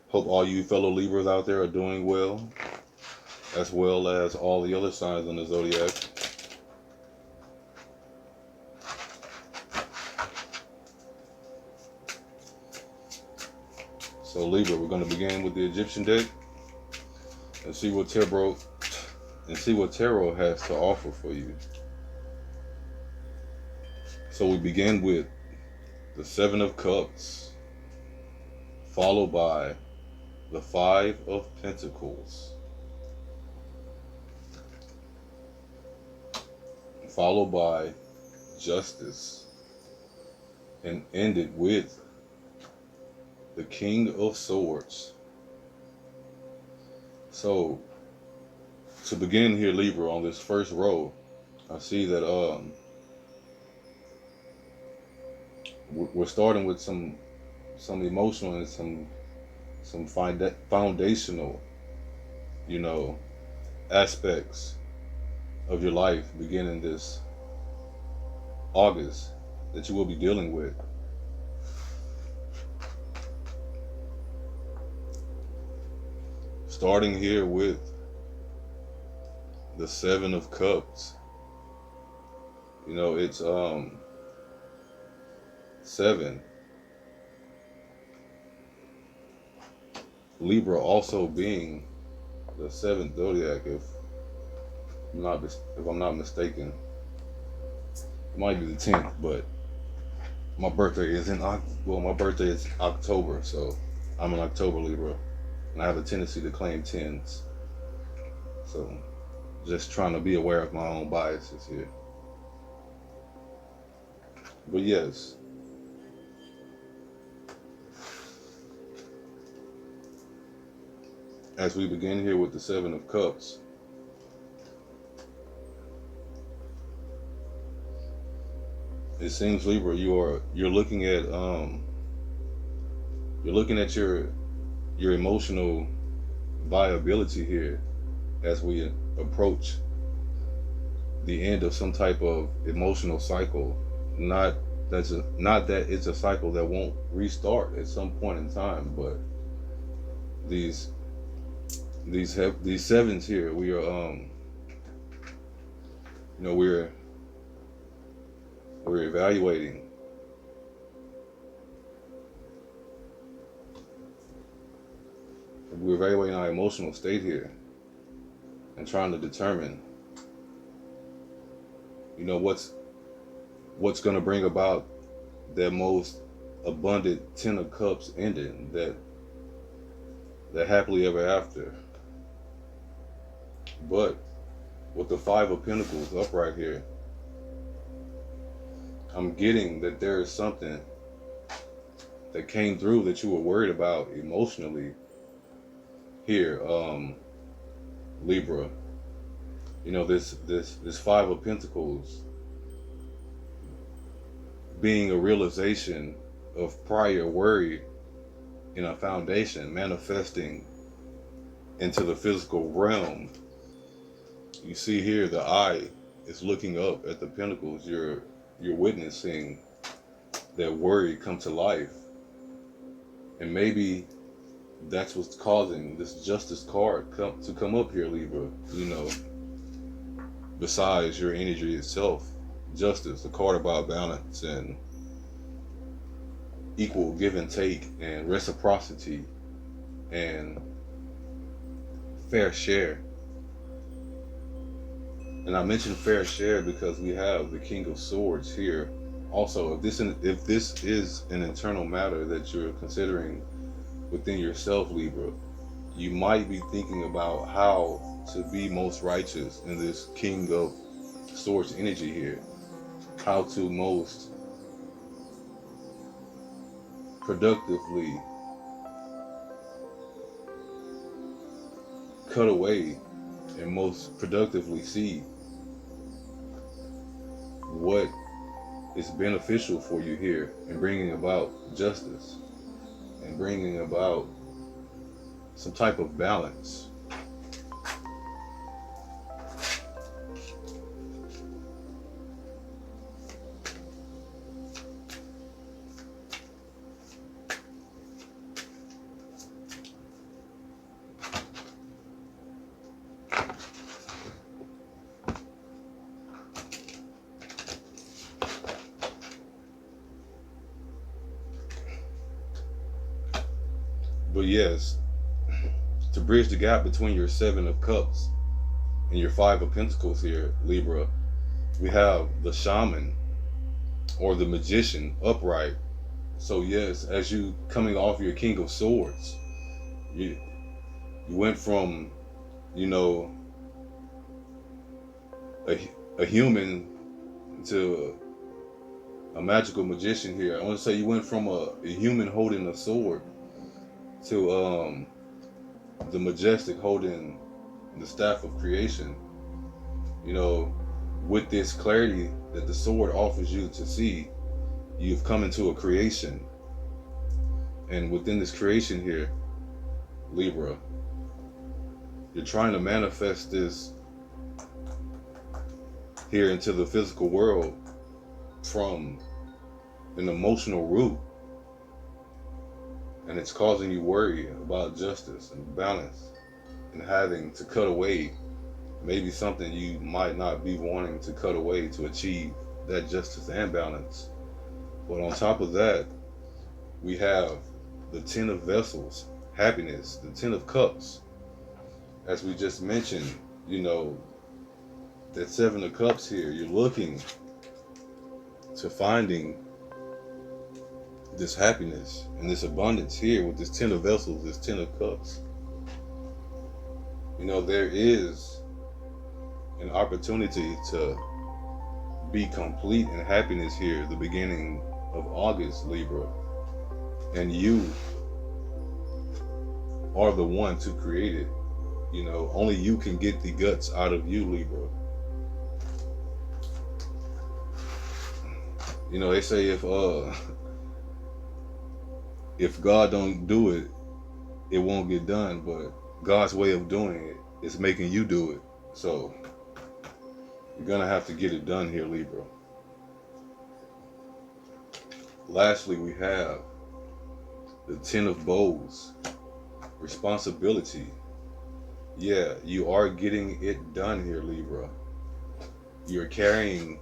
Hope all you fellow Libras out there are doing well, as well as all the other signs in the zodiac. So Libra, we're going to begin with the Egyptian deck and see what tarot has to offer for you. So we begin with the Seven of Cups, followed by the Five of Pentacles, followed by Justice, and ended with the King of Swords. So to begin here, Libra, on this first row, I see that we're starting with some emotional and some foundational, aspects of your life beginning this August that you will be dealing with. Starting here with the Seven of Cups. It's 7. Libra also being the seventh zodiac, if I'm not mistaken. It might be the 10th, but my birthday is my birthday is October, so I'm an October Libra, and I have a tendency to claim 10s. So just trying to be aware of my own biases here. But yes, as we begin here with the Seven of Cups, it seems, Libra, you're looking at your emotional viability here as we approach the end of some type of emotional cycle. Not that it's a cycle that won't restart at some point in time, but these sevens here, we are we're evaluating our emotional state here and trying to determine what's going to bring about that most abundant Ten of Cups ending, that happily ever after. But with the Five of Pentacles upright here, I'm getting that there is something that came through that you were worried about emotionally here, Libra. This Five of Pentacles being a realization of prior worry in a foundation manifesting into the physical realm. You see here, the eye is looking up at the pentacles. You're witnessing that worry come to life. And maybe that's what's causing this Justice card to come up here, Libra. Besides your energy itself. Justice, the card about balance and equal give and take and reciprocity and fair share. And I mentioned fair share because we have the King of Swords here. Also, if this is an internal matter that you're considering within yourself, Libra, you might be thinking about how to be most righteous in this King of Swords energy here. How to most productively cut away and most productively see what is beneficial for you here in bringing about justice and bringing about some type of balance. But yes, to bridge the gap between your Seven of Cups and your Five of Pentacles here, Libra, we have the Shaman or the Magician upright. So yes, as you coming off your King of Swords, you you went from, you know, a, a human to a magical magician here. I want to say you went from a human holding a sword to the majestic holding the staff of creation. You know, with this clarity that the sword offers you to see, you've come into a creation. And within this creation here, Libra, you're trying to manifest this here into the physical world from an emotional root. And it's causing you worry about justice and balance and having to cut away maybe something you might not be wanting to cut away to achieve that justice and balance. But on top of that, we have the Ten of Vessels, happiness, the Ten of Cups. As we just mentioned, you know, that Seven of Cups here, you're looking to finding this happiness and this abundance here with this Ten of Vessels, this Ten of Cups. You know, there is an opportunity to be complete in happiness here at the beginning of August, Libra. And you are the one to create it. You know, only you can get the guts out of you, Libra. You know, they say if God don't do it, it won't get done. But God's way of doing it is making you do it. So you're gonna have to get it done here, Libra. Lastly, we have the Ten of Bows, responsibility. Yeah, you are getting it done here, Libra. You're carrying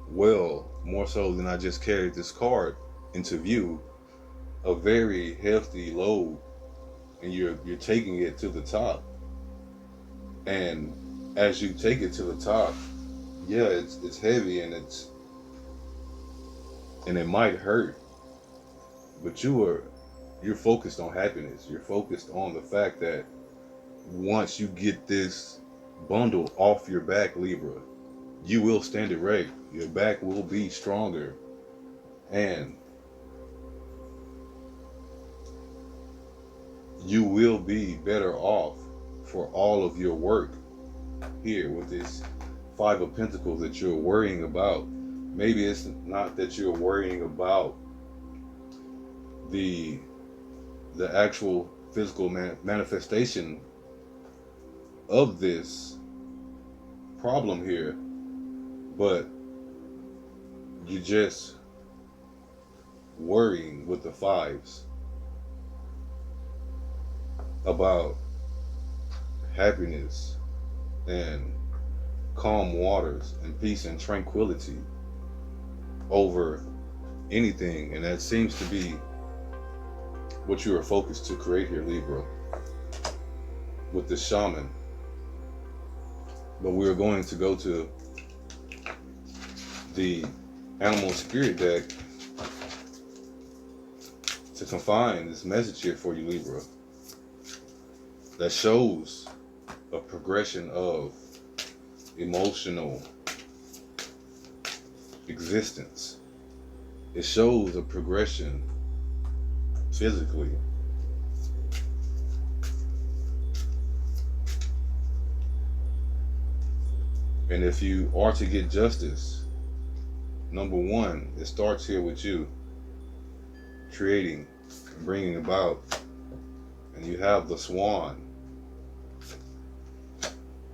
well, more so than I just carried this card into view, a very hefty load, and you're taking it to the top. And as you take it to the top, yeah, it's heavy and it might hurt, but you're focused on happiness. You're focused on the fact that once you get this bundle off your back, Libra, you will stand erect. Your back will be stronger, and you will be better off for all of your work here with this Five of Pentacles that you're worrying about. Maybe it's not that you're worrying about the actual physical manifestation of this problem here, but you're just worrying with the fives about happiness and calm waters and peace and tranquility over anything. And that seems to be what you are focused to create here, Libra, with the Shaman. But we're going to go to the Animal Spirit deck to confine this message here for you, Libra, that shows a progression of emotional existence. It shows a progression physically. And if you are to get justice, number one, it starts here with you creating and bringing about. And you have the Swan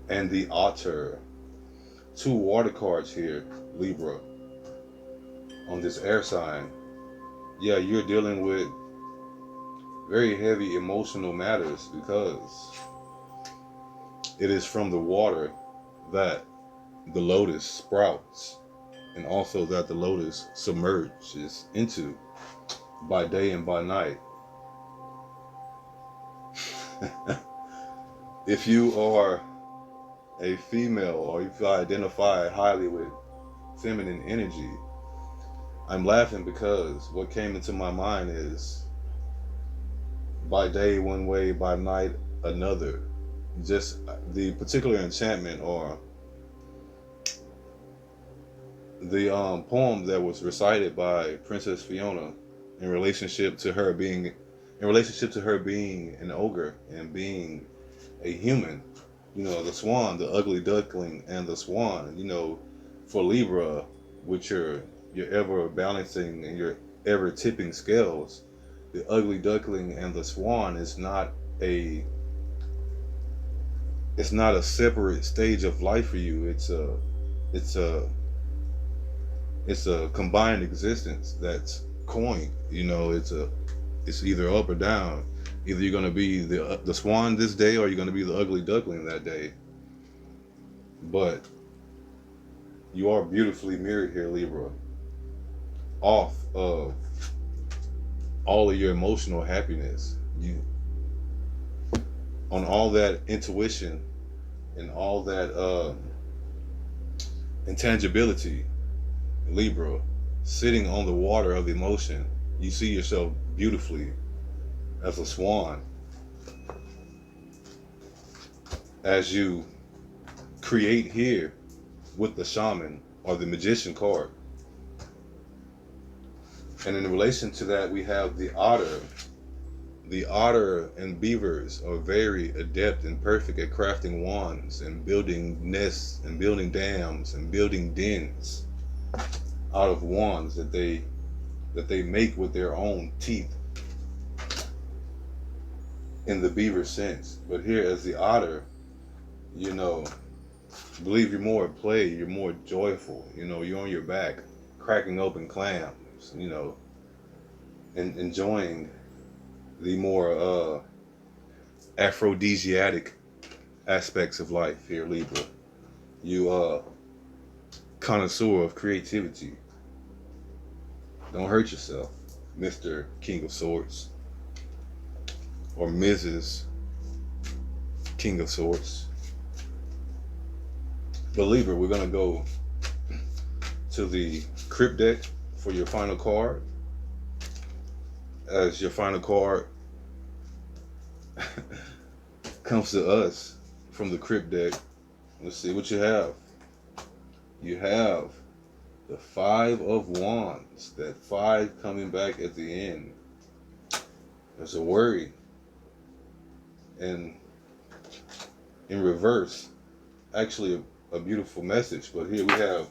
and the Otter. Two water cards here, Libra, on this air sign. Yeah, you're dealing with very heavy emotional matters because it is from the water that the lotus sprouts. and also that the lotus submerges into by day and by night. If you are a female or if you identify highly with feminine energy, I'm laughing because what came into my mind is by day one way, by night another. Just the particular enchantment or the poem that was recited by Princess Fiona in relationship to her being an ogre and being a human. You know, the swan, the ugly duckling, and the swan. You know, for Libra, with your ever balancing and your ever tipping scales, the ugly duckling and the swan is not a separate stage of life for you. It's a it's a combined existence that's coined. You know, it's either up or down. Either you're gonna be the swan this day, or you're gonna be the ugly duckling that day. But you are beautifully mirrored here, Libra. Off of all of your emotional happiness, you on all that intuition and all that intangibility, Libra, sitting on the water of emotion, you see yourself beautifully as a swan as you create here with the shaman or the magician card. And in relation to that, we have the otter. The otter and beavers are very adept and perfect at crafting wands and building nests and building dams and building dens out of wands that they make with their own teeth in the beaver sense. But here as the otter, you know, believe you're more at play, you're more joyful, you know, you're on your back, cracking open clams, you know, and enjoying the more aphrodisiac aspects of life here, Libra. You connoisseur of creativity. Don't hurt yourself, Mr. King of Swords. Or Mrs. King of Swords. But Libra, we're gonna go to the crypt deck for your final card. As your final card comes to us from the crypt deck, let's see what you have. You have the Five of Wands, that 5 coming back at the end. There's a worry. And in reverse, actually a beautiful message. But here we have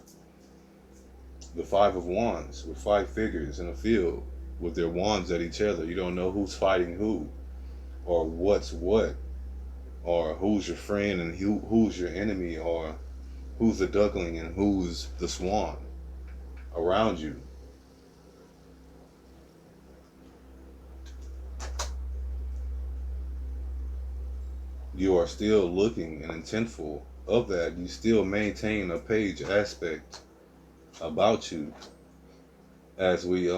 the 5 of Wands with 5 figures in a field with their wands at each other. You don't know who's fighting who, or what's what, or who's your friend and who's your enemy, or who's the duckling and who's the swan around you. You are still looking and intentful of that. You still maintain a page aspect about you as we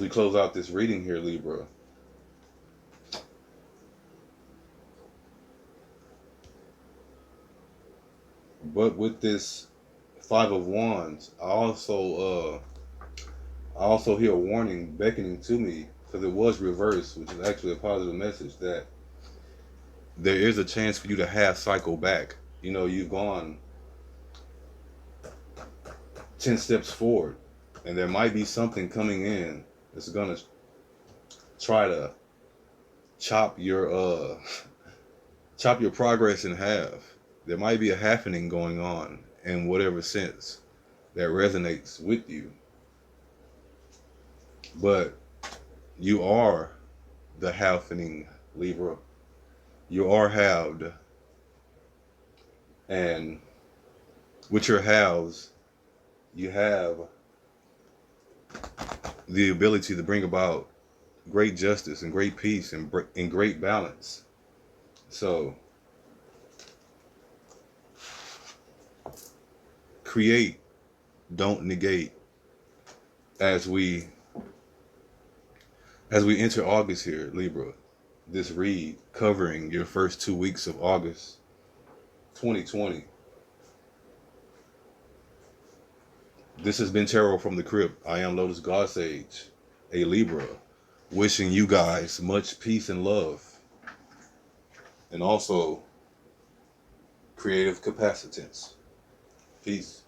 close out this reading here, Libra. But with this 5 of Wands, I also hear a warning beckoning to me, because it was reversed, which is actually a positive message, that there is a chance for you to half cycle back. You know, you've gone 10 steps forward, and there might be something coming in that's gonna try to chop your progress in half. There might be a halfening going on in whatever sense that resonates with you. But you are the halfening, Libra. You are halved. And with your halves, you have the ability to bring about great justice and great peace and great balance. So create, don't negate. As we enter August here, Libra, this read covering your first 2 weeks of August 2020. This has been Tarot from the Crypt. I am Lotus God Sage, a Libra, wishing you guys much peace and love, and also creative capacitance. Peace.